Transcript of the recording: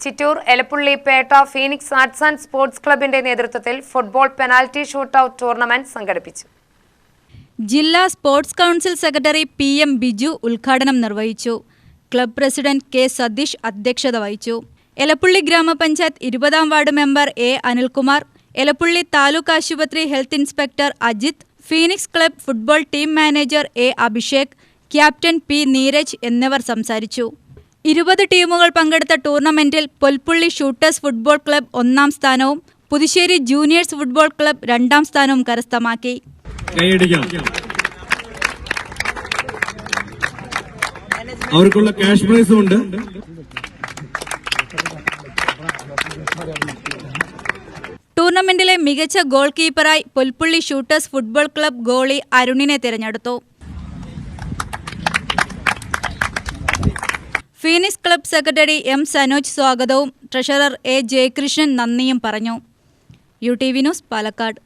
Chittur Elappully Petta Phoenix arts and sports ക്ലബിന്റെ നേതൃത്വത്തിൽ football penalty shootout tournament സംഘടിപ്പിച്ചു. ജില്ലാ sports council secretary PM Biju ഉദ്ഘാടനം നിർവഹിച്ചു. ക്ലബ് പ്രസിഡന്റ് K സതീഷ് അധ്യക്ഷത വഹിച്ചു. എലപ്പുള്ളി ഗ്രാമപഞ്ചായത്ത് 20-ാം ward member A Anilkumar, Elappully taluk ആശുപത്രി health inspector Ajith, phoenix club football team manager A Abhishek, captain P Neeraj എന്നിവർ സംസാരിച്ചു. 20 ടീമുകൾ പങ്കെടുത്ത ടൂർണമെന്റിൽ പൊൽപ്പുള്ളി ഷൂട്ടേഴ്സ് ഫുട്ബോൾ ക്ലബ് 1-ാം സ്ഥാനവും പുതുശ്ശേരി ജൂനിയേഴ്സ് ഫുട്ബോൾ ക്ലബ് 2-ാം സ്ഥാനവും കരസ്ഥമാക്കി. അവർക്കുള്ള ക്യാഷ് പ്രൈസും ഉണ്ട്. ടൂർണമെന്റിലെ മികച്ച ഗോൾ കീപ്പറായി Polpully shooters football club goalie അരുണിനെ തിരഞ്ഞെടുത്തു. Phoenix club secretary M Sanoj സ്വാഗതവും ട്രഷറർ A ജയകൃഷ്ണൻ നന്ദിയും പറഞ്ഞു. UTV news, Palakkad.